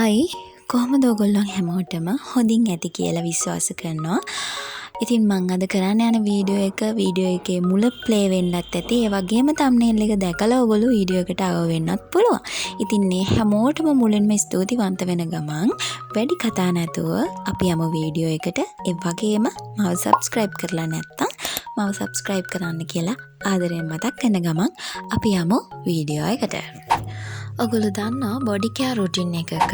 හයි කොහොමද ඔයගොල්ලෝ හැමෝටම හොඳින් ඇති කියලා විශ්වාස කරනවා. ඉතින් මම අද කරන්න යන වීඩියෝ එකේ මුල ප්ලේ වෙන්නත් ඇති. ඒ වගේම thumbnail එක දැකලා ඔයගොල්ලෝ වීඩියෝ එකට ආව වෙන්නත් පුළුවන්. ඉතින් මේ හැමෝටම මුලින්ම ස්තුතිවන්ත වෙන ගමන් වැඩි කතා නැතුව අපි යමු වීඩියෝ එකට. ඒ වගේම මම subscribe කරලා නැත්නම් මම subscribe කරන්න කියලා ආදරයෙන් මතක් කරන ගමන් අපි යමු වීඩියෝ එකට. ඔගොල්ලෝ දන්නවා බොඩි කෙයාර් රුටින් එකක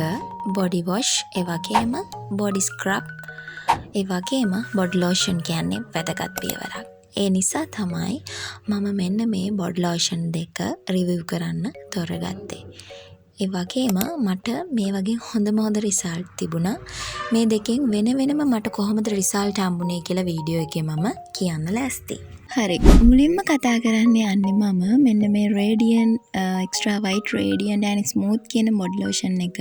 බොඩි වොෂ් ඒ වගේම බොඩි ස්ක්‍රබ් ඒ වගේම බොඩි ලෝෂන් කියන්නේ වැදගත් පියවරක්. ඒ නිසා තමයි මම මෙන්න මේ බොඩි ලෝෂන් දෙක රිවිව් කරන්න තෝරගත්තේ. ඒ වගේම මට මේ වගේ හොඳ රිසල්ට් තිබුණා. මේ දෙකෙන් වෙනම මට කොහොමද රිසල්ට් හම්බුනේ කියලා වීඩියෝ එකේ මම කියන්න ලෑස්තියි. හරි මුලින්ම කතා කරන්න යන්නේ මම මෙන්න මේ Radiant Extra White Radiant and Smooth කියන බොඩි ලෝෂන් එක.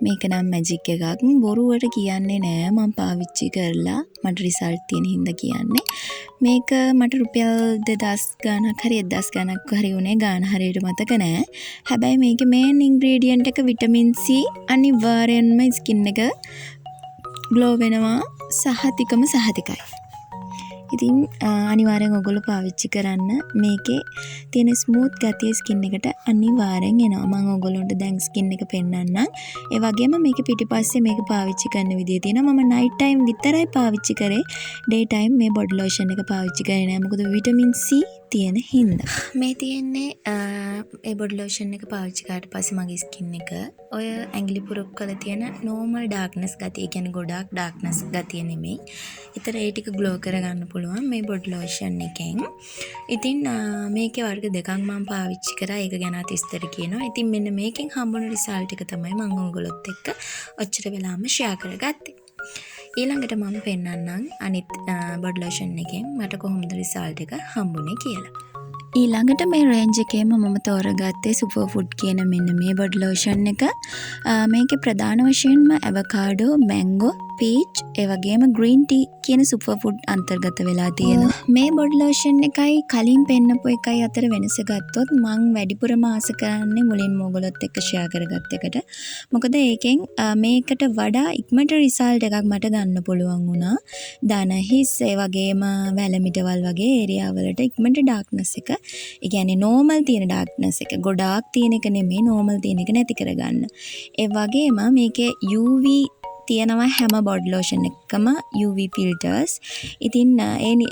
මේක නම් මැජික් එකක්. බොරුවට කියන්නේ නෑ මම පාවිච්චි කරලා මට රිසල්ට් තියෙන හින්දා කියන්නේ. මේක මට රුපියල් 2000 ගාණක් හරි 1000 ගාණක් හරි උනේ ගාණ හරියට මතක නෑ. හැබැයි මේකේ මේන් ඉන්ග්‍රීඩියන්ට් එක විටමින් C අනිවාර්යෙන්ම ස්කින් එක ග්ලෝ වෙනවා සහතිකයි. ඉතින් අනිවාර්යෙන් ඔයගොල්ලෝ පාවිච්චි කරන්න. මේකේ තියෙන ස්මූත් ගතිය ස්කින් එකට අනිවාර්යෙන් එනවා. මම ඔයගොල්ලන්ට දැන් ස්කින් එක පෙන්නන්නම්. ඒ වගේම මේක පිටිපස්සේ මේක පාවිච්චි කරන විදිය තියෙනවා. මම නයිට් ටයිම් විතරයි පාවිච්චි කරේ. ඩේ ටයිම් මේ බොඩි ලෝෂන් එක පාවිච්චි කරේ නෑ. මොකද විටමින් C තියෙන හින්දා. මේ තියෙන්නේ ඒ බොඩි ලෝෂන් එක පාවිච්චි කරාට පස්සේ මගේ ස්කින් එක ඔය ඇඟිලි පුරුක් කරලා තියෙන normal darkness ගතිය. කියන්නේ ගොඩාක් darkness ගතිය නෙමෙයි. ඊතර ඒ ටික ග්ලෝ කරගන්න පුළුවන් මේ බොඩි ලෝෂන් එකෙන්. ඉතින් මේකේ වර්ග දෙකක් මම පාවිච්චි කරා. ඒක ගැන විස්තර කියනවා. ඉතින් මෙන්න මේකෙන් හම්බුන රිසල්ට් එක තමයි මම ඔයගොල්ලොත් එක්ක ඔච්චර වෙලාම ෂෙයා කරගත්තේ. ඊළඟට මම පෙන්නන්නම් අනිත් බොඩි ලෝෂන් එකෙන් මට කොහොමද රිසල්ට් එක හම්බුනේ කියලා. ඊළඟට මේ රේන්ජ් එකේම මම තෝරගත්තේ සුපර් ෆුඩ් කියන මෙන්න මේ බොඩි ලෝෂන් එක. මේකේ ප්‍රධාන වශයෙන්ම ඇවෝකාඩෝ, මැංගෝ, පීච් ඒ වගේම ග්‍රීන් ටී කියන සුපර් ෆුඩ් අන්තර්ගත වෙලා තියෙනවා. මේ බොඩි ලෝෂන් එකයි කලින් පෙන්නපු එකයි අතර වෙනස ගත්තොත් මම වැඩිපුරම ආස කරන්නේ මුලින්ම ඔයගොල්ලොත් එක්ක ෂෙයා කරගත්ත එකට. මොකද ඒකෙන් මේකට වඩා ඉක්මනට රිසල්ට් එකක් මට ගන්න පුළුවන් වුණා. දන හිස් ඒ වගේම වැලමිටවල් වගේ ඒරියා වලට ඉක්මනට ඩාර්ක්නස් එක, ඒ කියන්නේ නෝමල් තියෙන ඩාර්ක්නස් එක, ගොඩාක් තියෙන එක නෙමෙයි නෝමල් තියෙන එක නැති කරගන්න. ඒ වගේම මේකේ UV තියෙනවා හැම බොඩි ලෝෂන් එකකම UV ෆිල්ටර්ස්. ඉතින්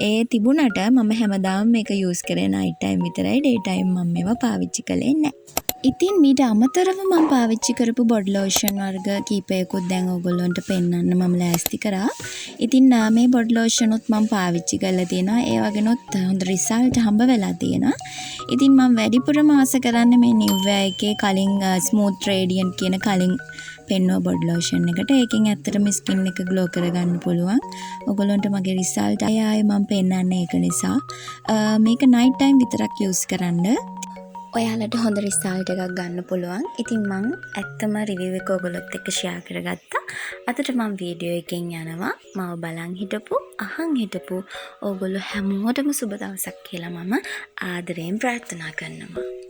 ඒ තිබුණට මම හැමදාම මේක යූස් කරේ නයිට් ටයිම් විතරයි. ඩේ ටයිම් මම මේවා පාවිච්චි කළේ නැහැ. ඉතින් මීට අමතරව මම පාවිච්චි කරපු බොඩි ලෝෂන් වර්ග කීපයකුත් දැන් ඔයගොල්ලන්ට පෙන්වන්න මම ලෑස්ති කරා. ඉතින් මේ බොඩි ලෝෂන් උත් මම පාවිච්චි කරලා තියෙනවා. ඒ වගේනොත් හොඳ රිසල්ට් හම්බ වෙලා තියෙනවා. ඉතින් මම වැඩිපුරම ආස කරන්නේ මේ Nivea එකේ කලින් ස්මූත් රේඩියන්ට් කියන කලින් පෙන්වුව බොඩි ලෝෂන් එකට. ඒකෙන් ඇත්තටම ස්කින් එක ග්ලෝ කරගන්න පුළුවන්. ඔයගොල්ලන්ට මගේ රිසල්ට් ආයෙ මම පෙන්නන්නේ ඒක නිසා. මේක නයිට් ටයිම් විතරක් යූස් කරන්න. ඔයාලට හොඳ රිසල්ට් එකක් ගන්න පුළුවන්. ඉතින් මම ඇත්තම රිවිව් එක ඔයගොල්ලොත් එක්ක ෂෙයා කරගත්තා. අදට මම වීඩියෝ එකෙන් යනවා. මාව බලන් හිටපු, අහන් හිටපු ඔයගොල්ලෝ හැමෝටම සුබ දවසක් කියලා මම ආදරයෙන් ප්‍රාර්ථනා කරනවා.